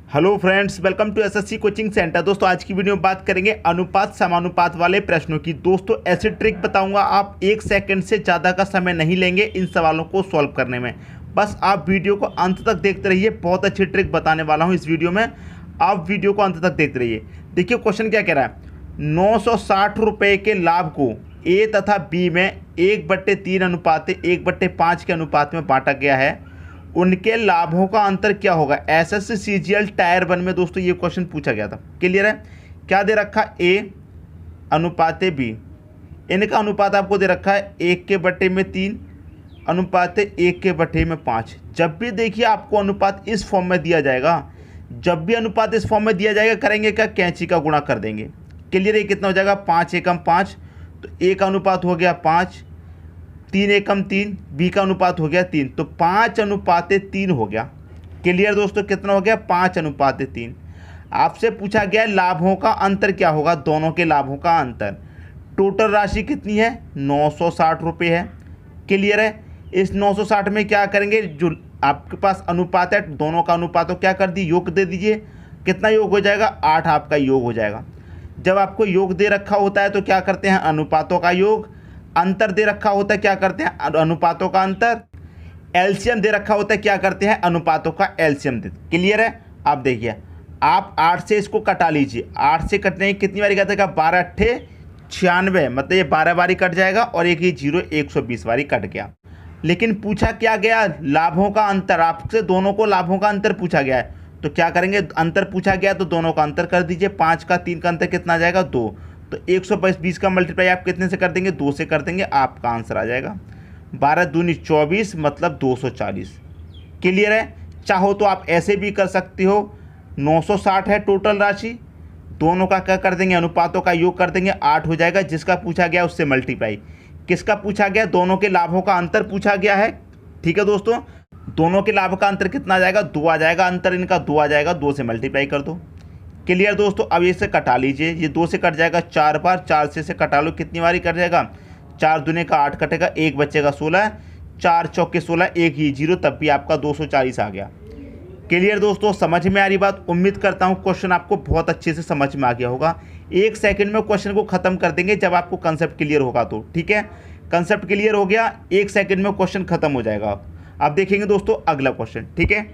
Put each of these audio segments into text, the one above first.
Hello friends, welcome to SSC coaching centre. दोस्तों आज की वीडियो में बात करेंगे अनुपात समानुपात वाले प्रश्नों की। दोस्तों ऐसी ट्रिक बताऊंगा, आप 1 सेकंड से ज़्यादा का समय नहीं लेंगे इन सवालों को सॉल्व करने में। बस आप वीडियो को अंत तक देखते रहिए, बहुत अच्छी ट्रिक बताने वाला हूं इस वीडियो में। आप वीडियो को अंत तक देखते रहिए। देखिए क्वेश्चन क्या कह रहा है। 960 रुपये के लाभ को ए तथा बी में 1/3 अनुपात 1/5 के अनुपात में बांटा गया है। उनके लाभों का अंतर क्या होगा। एसएससी सीजीएल टायर 1 में दोस्तों ये क्वेश्चन पूछा गया था। क्लियर है। क्या दे रखा, ए अनुपात बी, इनका अनुपात आपको दे रखा है 1/3 अनुपात 1/5। जब भी देखिए आपको अनुपात इस फॉर्म में दिया जाएगा, जब भी अनुपात इस फॉर्म में दिया जाएगा, करेंगे क्या, कैंची का गुणा कर देंगे। क्लियर है। कितना हो जाएगा, 5 एकम 5, तो ए का अनुपात हो गया 5, 3 एकम 3, बी का अनुपात हो गया 3, तो 5/3 हो गया। क्लियर दोस्तों, कितना हो गया, 5/3। आपसे पूछा गया लाभों का अंतर क्या होगा, दोनों के लाभों का अंतर। टोटल राशि कितनी है, 960 रुपये है। क्लियर है। इस 960 में क्या करेंगे, जो आपके पास अनुपात है दोनों का अनुपात, तो क्या कर दी, योग दे दीजिए। कितना योग हो जाएगा, 8 आपका योग हो जाएगा। जब आपको योग दे रखा होता है तो क्या करते हैं, अनुपातों का योग। अंतर दे रखा होता है, क्या करते हैं, अनुपातों का अंतर। एलसीएम दे रखा होता है, क्या करते हैं, अनुपातों का एलसीएम दे। क्लियर है। आप देखिए, आप 8 से इसको कटा लीजिए। 8 से कटने की कितनी बारी कटेगा, 12 अट्ठे 96, मतलब ये 12 बारी कट जाएगा और एक ही 0 120 बारी कट गया। लेकिन पूछा क्या गया, लाभों का अंतर। आपसे दोनों को लाभों का अंतर पूछा गया है, तो क्या करेंगे, अंतर पूछा गया तो दोनों का अंतर कर दीजिए। 5 का 3 का अंतर कितना आ जाएगा, 2, तो 120 का मल्टीप्लाई आप कितने से कर देंगे, 2 से कर देंगे, आपका आंसर आ जाएगा 12 दूनी 24, मतलब 240। क्लियर है। चाहो तो आप ऐसे भी कर सकते हो। 960 है टोटल राशि, दोनों का क्या कर देंगे, अनुपातों का योग कर देंगे, 8 हो जाएगा। जिसका पूछा गया उससे मल्टीप्लाई। किसका पूछा गया, दोनों के लाभों का अंतर पूछा गया है। ठीक है दोस्तों, दोनों के लाभ का अंतर कितना आ जाएगा, 2 आ जाएगा। अंतर इनका 2 आ जाएगा, 2 से मल्टीप्लाई कर दो। क्लियर दोस्तों। अब इसे कटा लीजिए, ये 2 से कट जाएगा 4 बार, 4 से कटा लो, कितनी बारी कट जाएगा, 4 दूने का 8 कटेगा, 1 बचेगा 16, 4 चौके 16, 1 ही 0, तब भी आपका 240 आ गया। क्लियर दोस्तों, समझ में आ रही बात। उम्मीद करता हूँ क्वेश्चन आपको बहुत अच्छे से समझ में आ गया होगा। 1 सेकंड में क्वेश्चन को खत्म कर देंगे जब आपको कंसेप्ट क्लियर होगा तो। ठीक है, कंसेप्ट क्लियर हो गया, 1 सेकंड में क्वेश्चन खत्म हो जाएगा। अब देखेंगे दोस्तों अगला क्वेश्चन। ठीक है,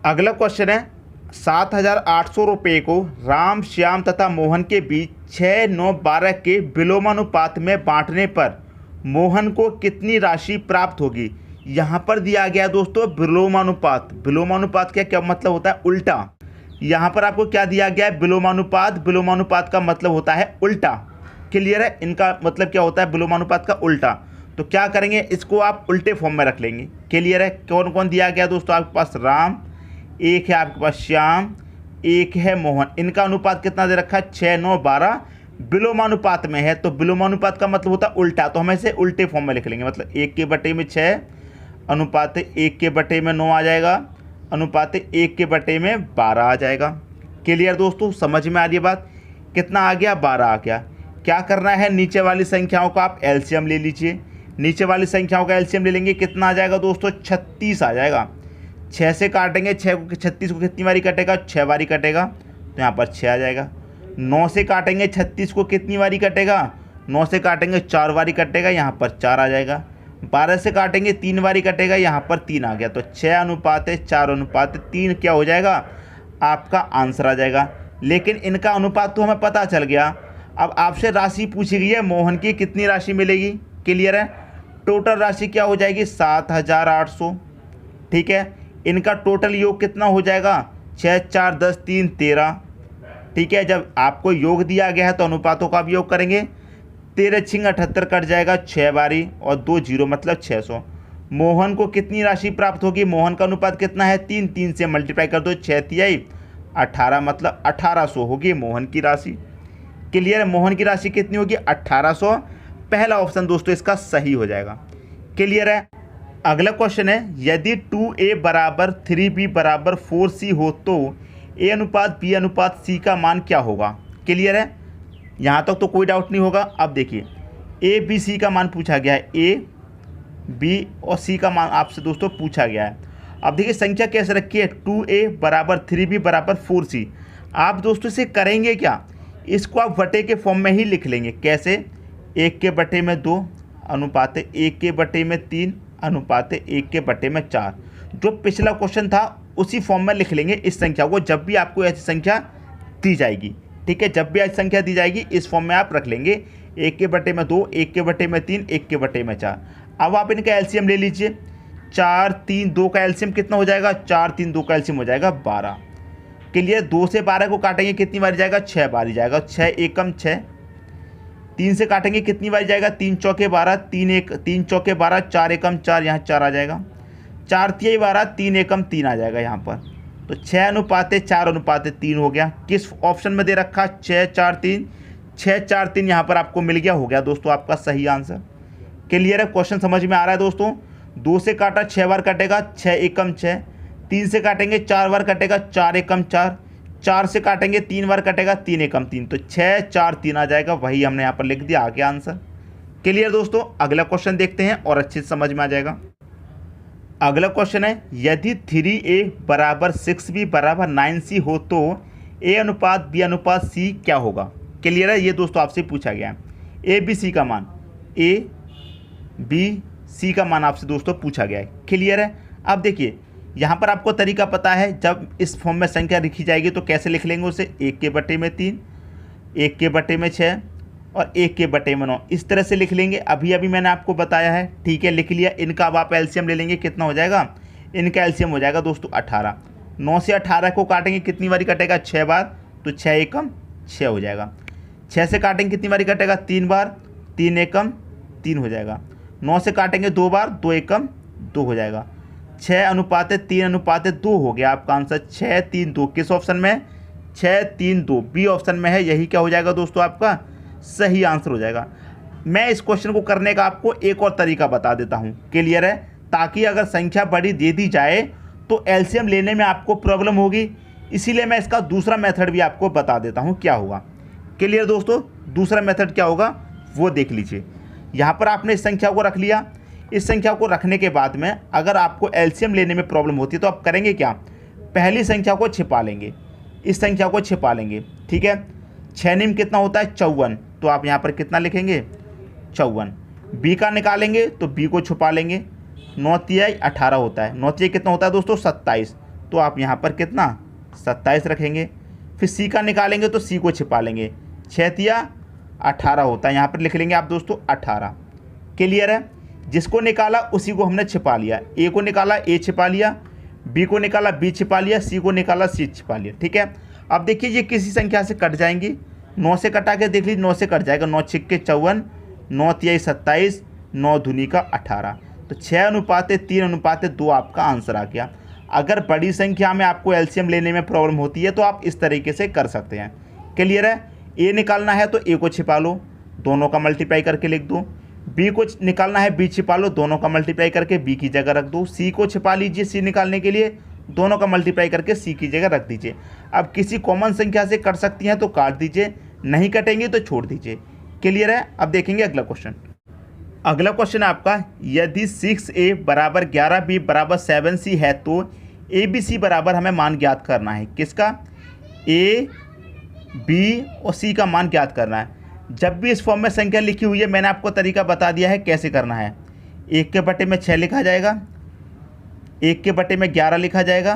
अगला क्वेश्चन है 7,800 रुपये को राम, श्याम तथा मोहन के बीच 6, 9, 12 के विलोमानुपात में बांटने पर मोहन को कितनी राशि प्राप्त होगी। यहाँ पर दिया गया दोस्तों विलोमानुपात। विलोमानुपात क्या क्या मतलब होता है, उल्टा। यहाँ पर आपको क्या दिया गया है, विलोमानुपात। विलोमानुपात का मतलब होता है उल्टा। क्लियर है। इनका मतलब क्या होता है, विलोमानुपात का उल्टा। तो क्या करेंगे, इसको आप उल्टे फॉर्म में रख लेंगे। क्लियर है। कौन कौन दिया गया दोस्तों, आपके पास राम, एक है आपके पास श्याम, एक है मोहन। इनका अनुपात कितना दे रखा है, 6, 9, 12 विलोमानुपात में है। तो विलोमानुपात का मतलब होता है उल्टा, तो हम इसे उल्टे फॉर्म में लिख लेंगे। मतलब 1/6 अनुपात 1/9 आ जाएगा, अनुपात 1/12 आ जाएगा। क्लियर दोस्तों, समझ में आ रही है बात। कितना आ गया, 12 आ गया। क्या करना है, नीचे वाली संख्याओं का आप एलसीएम ले लीजिए। नीचे वाली संख्याओं का एलसीएम ले लेंगे, कितना आ जाएगा दोस्तों, 36 आ जाएगा। 6 से काटेंगे, 6 को 36 को कितनी बारी कटेगा, 6 बारी कटेगा, तो यहाँ पर 6 आ जाएगा। 9 से काटेंगे 36 को कितनी बारी कटेगा, 9 से काटेंगे 4 बारी कटेगा, यहाँ पर 4 आ जाएगा। 12 से काटेंगे 3 बारी कटेगा, यहाँ पर 3 आ गया। तो 6/4/3 क्या हो जाएगा, आपका आंसर आ जाएगा। लेकिन इनका अनुपात तो हमें पता चल गया। अब आपसे राशि पूछी गई है, मोहन की कितनी राशि मिलेगी। क्लियर है। टोटल राशि क्या हो जाएगी, 7,800। ठीक है। इनका टोटल योग कितना हो जाएगा, 6, 4, 10, 3, 13। ठीक है। जब आपको योग दिया गया है तो अनुपातों का भी योग करेंगे। 13 छिंग 78 कट जाएगा 6 बारी, और 2 0 मतलब 600। मोहन को कितनी राशि प्राप्त होगी, मोहन का अनुपात कितना है, 3, 3 से मल्टीप्लाई कर दो, 6 तिहाई 18, मतलब 1800 होगी मोहन की राशि। क्लियर है। मोहन की राशि कितनी होगी, 1800। पहला ऑप्शन दोस्तों इसका सही हो जाएगा। क्लियर है। अगला क्वेश्चन है, यदि 2a बराबर 3b बराबर 4c हो तो a अनुपात b अनुपात c का मान क्या होगा। क्लियर है। यहाँ तक तो कोई डाउट नहीं होगा। अब देखिए, a b c का मान पूछा गया है, a b और c का मान आपसे दोस्तों पूछा गया है। अब देखिए संख्या कैसे रखी है, 2a बराबर 3b बराबर 4c। आप दोस्तों इसे करेंगे क्या, इसको आप बटे के फॉर्म में ही लिख लेंगे। कैसे, 1 के बटे में 2 अनुपात 1 के बटे में 3 अनुपात 1 के बटे में 4। जो पिछला क्वेश्चन था उसी फॉर्म में लिख लेंगे इस संख्या को, जब भी आपको ऐसी संख्या दी जाएगी। ठीक है, जब भी ऐसी संख्या दी जाएगी इस फॉर्म में आप रख लेंगे, 1 के बटे में 2, 1 के बटे में 3, 1 के बटे में 4। अब आप इनका एलसीएम ले लीजिए, 4 3 2 का एलसीएम कितना हो जाएगा, 4 3 2 का एलसीएम हो जाएगा 12। क्लियर, 2 से 12 को काटेंगे कितनी बार जाएगा, 6 बार ही जाएगा, 6 एकम 6। 3 से काटेंगे कितनी बार जाएगा, 3 चौके 12, 3 चौके 12, 4 एकम 4, यहाँ 4 आ जाएगा, 4 तिहाई 12, 3 एकम 3 आ जाएगा यहाँ पर। तो 6 अनुपात 4 अनुपात 3 हो गया। किस ऑप्शन में दे रखा, 6 4 3, 6 4 3 यहाँ पर आपको मिल गया, हो गया दोस्तों आपका सही आंसर। क्लियर है, क्वेश्चन समझ में आ रहा है दोस्तों। 2 से काटा 6 बार कटेगा, 6 एकम 6। 3 से काटेंगे 4 बार कटेगा, 4 एकम 4। 4 से काटेंगे 3 बार कटेगा, 3 एकम 3। तो 6 4 3 आ जाएगा, वही हमने यहाँ पर लिख दिया, आ गया आंसर। क्लियर दोस्तों, अगला क्वेश्चन देखते हैं और अच्छे से समझ में आ जाएगा। अगला क्वेश्चन है, यदि 3a बराबर 6b बराबर 9c हो तो a अनुपात b अनुपात c क्या होगा। क्लियर है, ये दोस्तों आपसे पूछा गया है। a b c का मान, a b c का मान आपसे दोस्तों पूछा गया है। क्लियर है, अब देखिए यहाँ पर आपको तरीका पता है, जब इस फॉर्म में संख्या लिखी जाएगी तो कैसे लिख लेंगे उसे, 1 के बटे में 3, 1 के बटे में 6 और 1 के बटे में 9, इस तरह से लिख लेंगे। अभी मैंने आपको बताया है, ठीक है, लिख लिया। इनका अब आप एलसीएम ले लेंगे, कितना हो जाएगा, इनका एलसीएम हो जाएगा दोस्तों 18। 9 से 18 को काटेंगे कितनी बारी कटेगा, 6 बार, तो 6 एकम 6 हो जाएगा। 6 से काटेंगे कितनी बारी कटेगा, 3 बार, 3 एकम 3 हो जाएगा। 9 से काटेंगे 2 बार, 2 एकम 2 हो जाएगा। 6 अनुपात 3 अनुपात 2 हो गया आपका आंसर, 6 3 2। किस ऑप्शन में, 6 3 2 बी ऑप्शन में है, यही क्या हो जाएगा दोस्तों आपका सही आंसर हो जाएगा। मैं इस क्वेश्चन को करने का आपको एक और तरीका बता देता हूँ। क्लियर है, ताकि अगर संख्या बड़ी दे दी जाए तो एलसीएम लेने में आपको प्रॉब्लम होगी, इसीलिए मैं इसका दूसरा मेथड भी आपको बता देता हूँ क्या होगा। क्लियर दोस्तों, दूसरा मेथड क्या होगा वो देख लीजिए। यहाँ पर आपने इस संख्या को रख लिया, इस संख्या को रखने के बाद में अगर आपको एलसीएम लेने में प्रॉब्लम होती है तो आप करेंगे क्या, पहली संख्या को छिपा लेंगे, इस संख्या को छिपा लेंगे। ठीक है, 6 निम कितना होता है, 54, तो आप यहाँ पर कितना लिखेंगे, 54। बी का निकालेंगे तो बी को छुपा लेंगे, 9 तिहाई 18 होता है, 9 तिहाई कितना होता है दोस्तों 27, तो आप यहाँ पर कितना 27 रखेंगे। फिर सी का निकालेंगे तो सी को छिपा लेंगे, 6 तिया 18 होता है, यहाँ पर लिख लेंगे आप दोस्तों 18। क्लियर है, जिसको निकाला उसी को हमने छिपा लिया, ए को निकाला ए छिपा लिया, बी को निकाला बी छिपा लिया, सी को निकाला सी छिपा लिया। ठीक है, अब देखिए ये किसी संख्या से कट जाएंगी, 9 से कटा के देख लीजिए, 9 से कट जाएगा, 9 छिक्के 54, 9 तिहाई 27, 9 दूनी का 18, तो 6 अनुपात 3 अनुपात 2 आपका आंसर आ गया। अगर बड़ी संख्या में आपको एलसीएम लेने में प्रॉब्लम होती है तो आप इस तरीके से कर सकते हैं। क्लियर है, ए निकालना है तो ए को छिपा लो, दोनों का मल्टीप्लाई करके लिख दो, बी को निकालना है बी छिपा लो, दोनों का मल्टीप्लाई करके बी की जगह रख दो, सी को छिपा लीजिए सी निकालने के लिए, दोनों का मल्टीप्लाई करके सी की जगह रख दीजिए। अब किसी कॉमन संख्या से कट सकती हैं तो काट दीजिए, नहीं कटेंगे तो छोड़ दीजिए। क्लियर है, अब देखेंगे अगला क्वेश्चन। अगला क्वेश्चन है आपका, यदि 6a बराबर 11b बराबर 7c है तो ए बी सी बराबर हमें मान ज्ञात करना है। किसका, ए बी और सी का मान ज्ञात करना है। जब भी इस फॉर्म में संख्या लिखी हुई है मैंने आपको तरीका बता दिया है कैसे करना है। 1 के बटे में 6 लिखा जाएगा, 1 के बटे में 11 लिखा जाएगा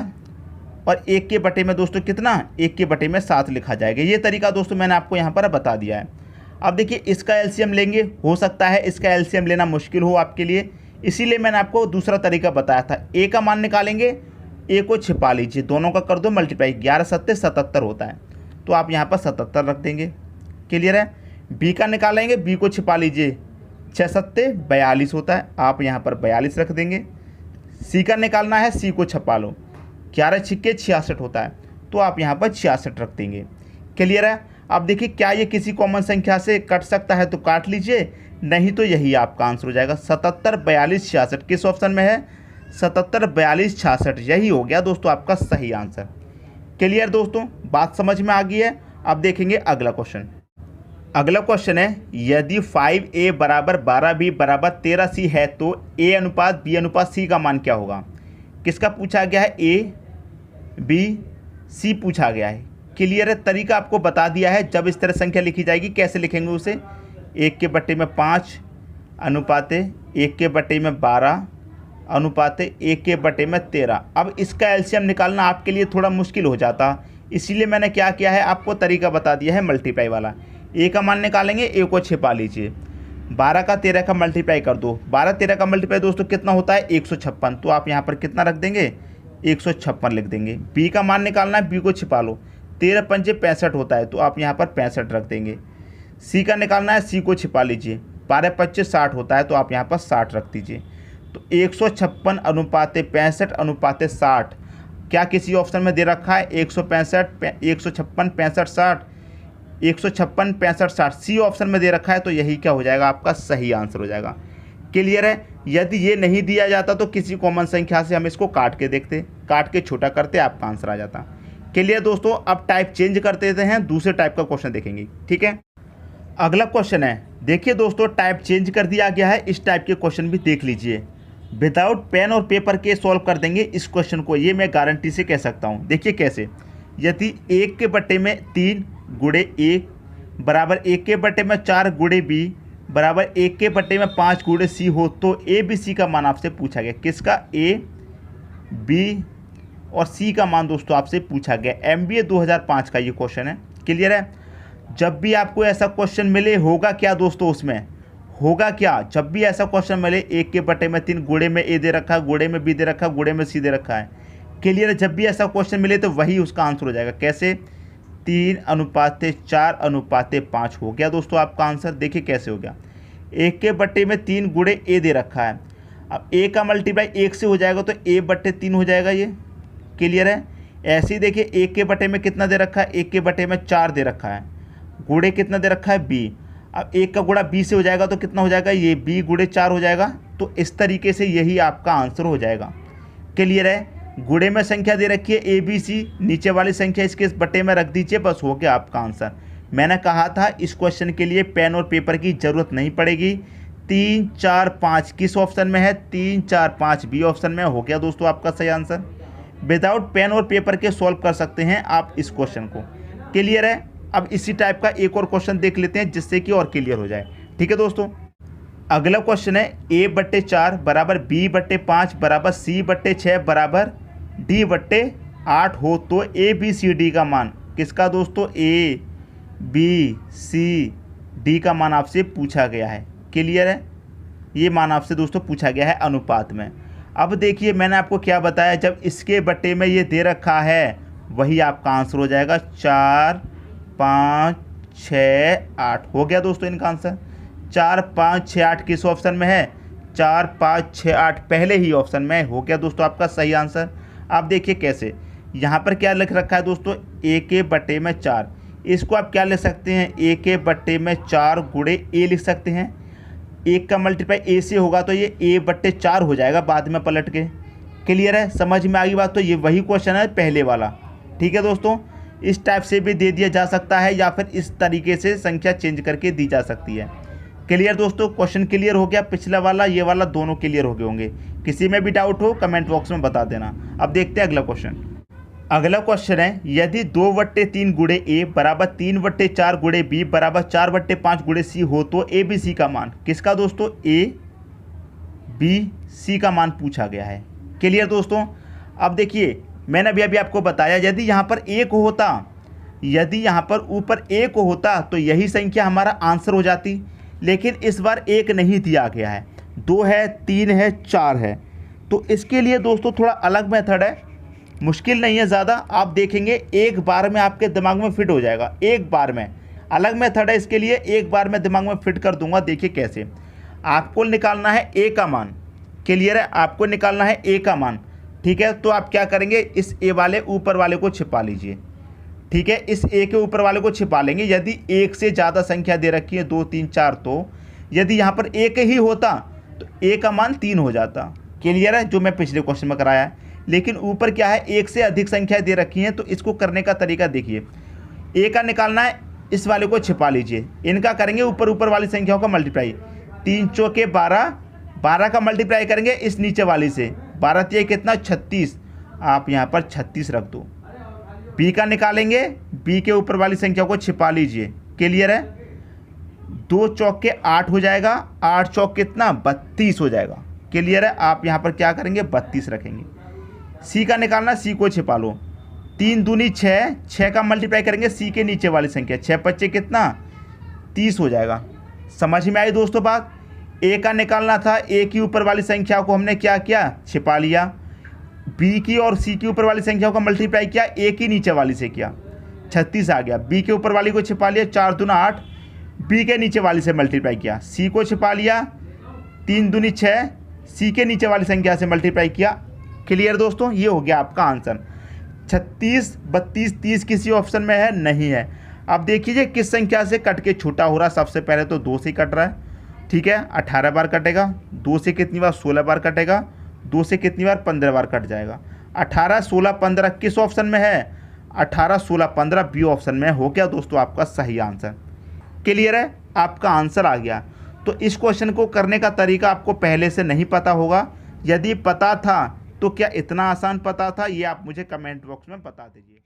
और 1 के बटे में दोस्तों कितना, 1 के बटे में 7 लिखा जाएगा। ये तरीका दोस्तों मैंने आपको यहाँ पर बता दिया है। अब देखिए इसका एलसीएम लेंगे, हो सकता है इसका एलसीएम लेना मुश्किल हो आपके लिए, इसीलिए मैंने आपको दूसरा तरीका बताया था। ए का मान निकालेंगे, ए को छिपा लीजिए, दोनों का कर दो मल्टीप्लाई, 11 सत्ते 77 होता है, तो आप यहाँ पर 77 रख देंगे। क्लियर है, बी का निकालेंगे, बी को छिपा लीजिए, 6 सत्ते 42 होता है, आप यहाँ पर 42 रख देंगे। सी का निकालना है, सी को छपा लो, 11 छिक्के 66 होता है, तो आप यहाँ पर 66 रख देंगे। क्लियर है, अब देखिए क्या ये किसी कॉमन संख्या से कट सकता है तो काट लीजिए, नहीं तो यही आपका आंसर हो जाएगा 77 42 66। किस ऑप्शन में है, 77 42 66, यही हो गया दोस्तों आपका सही आंसर। क्लियर दोस्तों, बात समझ में आ गई है। अब देखेंगे अगला क्वेश्चन। अगला क्वेश्चन है, यदि 5a बराबर 12b बराबर 13c है तो a अनुपात b अनुपात c का मान क्या होगा। किसका पूछा गया है, ए बी सी पूछा गया है। क्लियर है, तरीका आपको बता दिया है। जब इस तरह संख्या लिखी जाएगी कैसे लिखेंगे उसे, 1/5 अनुपाते 1/12 अनुपाते 1/13। अब इसका एलसीएम निकालना आपके लिए थोड़ा मुश्किल हो जाता, इसीलिए मैंने क्या किया है, आपको तरीका बता दिया है मल्टीप्लाई वाला। ए का मान निकालेंगे, ए को छिपा लीजिए, 12 का 13 का मल्टीप्लाई कर दो। 12 13 का मल्टीप्लाई दोस्तों कितना होता है, 156। तो आप यहाँ पर कितना रख देंगे, 156 लिख देंगे। बी का मान निकालना है, बी को छिपा लो, 13 पंजे 65 होता है, तो आप यहाँ पर 65 रख देंगे। सी का निकालना है, सी को छिपा लीजिए, 12 25 60 होता है, तो आप यहाँ पर 60 रख दीजिए। तो 156 अनुपाते 65 अनुपाते 60 क्या किसी ऑप्शन में दे रखा है, 165 156 65 60, 156 65 60 सी ऑप्शन में दे रखा है, तो यही क्या हो जाएगा, आपका सही आंसर हो जाएगा। क्लियर है। यदि ये नहीं दिया जाता तो किसी कॉमन संख्या से हम इसको काट के देखते, काट के छोटा करते, आपका आंसर आ जाता। क्लियर दोस्तों। अब टाइप चेंज कर देते हैं, दूसरे टाइप का क्वेश्चन देखेंगे। ठीक है, अगला क्वेश्चन है, देखिए दोस्तों टाइप चेंज कर दिया गया है, इस टाइप के क्वेश्चन भी देख लीजिए। विदाउट पेन और पेपर के सॉल्व कर देंगे इस क्वेश्चन को, ये मैं गारंटी से कह सकता हूँ। देखिए कैसे, यदि 1/3 गुणे ए बराबर 1/4 गुणे बी बराबर 1/5 गुणे सी हो, तो ए बी सी का मान आपसे पूछा गया। किसका, ए बी और सी का मान दोस्तों आपसे पूछा गया। MBA 2005 का ये क्वेश्चन है। क्लियर है। जब भी आपको ऐसा क्वेश्चन मिले, होगा क्या दोस्तों, उसमें होगा क्या, जब भी ऐसा क्वेश्चन मिले 1/3 गुणे में ए दे रखा है, गुणे में बी दे रखा है, गुणे में सी दे रखा है। क्लियर है, जब भी ऐसा क्वेश्चन मिले तो वही उसका आंसर हो जाएगा। कैसे, 3/4/5 हो गया दोस्तों आपका आंसर। देखिए कैसे हो गया, 1/3 गुणे ए दे रखा है, अब ए का मल्टीप्लाई 1 से हो जाएगा तो a/3 हो जाएगा ये। क्लियर है। ऐसे ही देखिए 1 में कितना दे रखा है, 1/4 दे रखा है, गुणे कितना दे रखा है b, अब 1 का गुणा b से हो जाएगा तो कितना हो जाएगा, ये b गुणे 4 हो जाएगा। तो इस तरीके से यही आपका आंसर हो जाएगा। क्लियर है। गुणे में संख्या दे रखी है ABC, नीचे वाली संख्या इसके इस बटे में रख दीजिए, बस हो गया आपका आंसर। मैंने कहा था इस क्वेश्चन के लिए पेन और पेपर की ज़रूरत नहीं पड़ेगी। 3 4 5 किस ऑप्शन में है, 3 4 5 बी ऑप्शन में। हो गया दोस्तों आपका सही आंसर। विदाउट पेन और पेपर के सॉल्व कर सकते हैं आप इस क्वेश्चन को। क्लियर है। अब इसी टाइप का एक और क्वेश्चन देख लेते हैं जिससे कि और क्लियर हो जाए। ठीक है दोस्तों, अगला क्वेश्चन है, a/4 बराबर b/5 बराबर c/6 बराबर d/8 हो तो ABCD का मान। किसका दोस्तों, ABCD का मान आपसे पूछा गया है। क्लियर है, ये मान आपसे दोस्तों पूछा गया है अनुपात में। अब देखिए मैंने आपको क्या बताया, जब इसके बटे में ये दे रखा है वही आपका आंसर हो जाएगा। 4 5 6 8 हो गया दोस्तों इनका आंसर। 4 5 6 8 किस ऑप्शन में है, 4 5 6 8 पहले ही ऑप्शन में। हो गया दोस्तों आपका सही आंसर। आप देखिए कैसे, यहाँ पर क्या लिख रखा है दोस्तों, a/4। इसको आप क्या लिख सकते हैं, a/4 गुणे a लिख सकते हैं। 1 का मल्टीप्लाई a से होगा तो ये a/4 हो जाएगा बाद में पलट के। क्लियर है, समझ में आ गई बात। तो ये वही क्वेश्चन है पहले वाला। ठीक है दोस्तों, इस टाइप से भी दे दिया जा सकता है या फिर इस तरीके से संख्या चेंज करके दी जा सकती है। क्लियर दोस्तों, क्वेश्चन क्लियर हो गया, पिछला वाला ये वाला दोनों क्लियर हो गए होंगे। किसी में भी डाउट हो कमेंट बॉक्स में बता देना। अब देखते हैं अगला क्वेश्चन। अगला क्वेश्चन है, यदि 2/3 गुणे ए बराबर 3/4 गुणे बी बराबर 4/5 गुणे सी हो तो ABC का मान। किसका दोस्तों, ABC का मान पूछा गया है। क्लियर दोस्तों। अब देखिए मैंने अभी आपको बताया, यदि यहाँ पर 1 होता, यदि यहाँ पर ऊपर 1 होता तो यही संख्या हमारा आंसर हो जाती, लेकिन इस बार 1 नहीं दिया गया है, 2 है 3 है 4 है। तो इसके लिए दोस्तों थोड़ा अलग मेथड है, मुश्किल नहीं है ज़्यादा। आप देखेंगे एक बार में आपके दिमाग में फिट हो जाएगा, एक बार में। अलग मेथड है इसके लिए, एक बार में दिमाग में फिट कर दूंगा। देखिए कैसे, आपको निकालना है a का मान। क्लियर है, आपको निकालना है a का मान। ठीक है, तो आप क्या करेंगे, इस a वाले ऊपर वाले को छिपा लीजिए। ठीक है, इस a के ऊपर वाले को छिपा लेंगे। यदि 1 से ज़्यादा संख्या दे रखी है 2 3 4, तो यदि यहाँ पर 1 ही होता तो a का मान 3 हो जाता। क्लियर है, जो मैं पिछले क्वेश्चन में कराया है। लेकिन ऊपर क्या है, 1 से अधिक संख्या दे रखी है, तो इसको करने का तरीका देखिए। a का निकालना है, इस वाले को छिपा लीजिए। इनका करेंगे ऊपर वाली संख्याओं का मल्टीप्लाई। 3 चौके 12, 12 का मल्टीप्लाई करेंगे इस नीचे वाली से, 12 तिया कितना 36, आप यहाँ पर 36 रख दो। बी का निकालेंगे, बी के ऊपर वाली संख्या को छिपा लीजिए। क्लियर है? 2 चौक के 8 हो जाएगा, 8 चौक कितना 32 हो जाएगा। क्लियर है? आप यहाँ पर क्या करेंगे 32 रखेंगे। सी का निकालना, सी को छिपा लो। 3 दूनी 6, 6 का मल्टीप्लाई करेंगे सी के नीचे वाली संख्या, 6 पच्चे कितना 30 हो जाएगा। समझ में आई दोस्तों बात? ए का निकालना था, ए की ऊपर वाली संख्या को हमने क्या किया छिपा लिया। बी की और सी की ऊपर वाली संख्या को मल्टीप्लाई किया, ए की नीचे वाली से किया, 36 आ गया। बी के ऊपर वाली को छिपा लिया, 4 दूना 8, बी के नीचे वाली से मल्टीप्लाई किया। सी को छिपा लिया, 3 दूनी 6, सी के नीचे वाली संख्या से मल्टीप्लाई किया। क्लियर दोस्तों? ये हो गया आपका आंसर। 36, 32, 30 किसी ऑप्शन में है नहीं है। अब देखिए किस संख्या से कट के छोटा हो रहा है। सबसे पहले तो 2 से कट रहा है, ठीक है, 18 बार कटेगा। 2 से कितनी बार 16 बार कटेगा, 2 से कितनी बार 15 बार कट जाएगा। 18, 16, 15 किस ऑप्शन में है? 18, 16, 15 बी ऑप्शन में हो गया दोस्तों आपका सही आंसर। क्लियर है? आपका आंसर आ गया। तो इस क्वेश्चन को करने का तरीका आपको पहले से नहीं पता होगा। यदि पता था तो क्या इतना आसान पता था, ये आप मुझे कमेंट बॉक्स में बता दीजिए।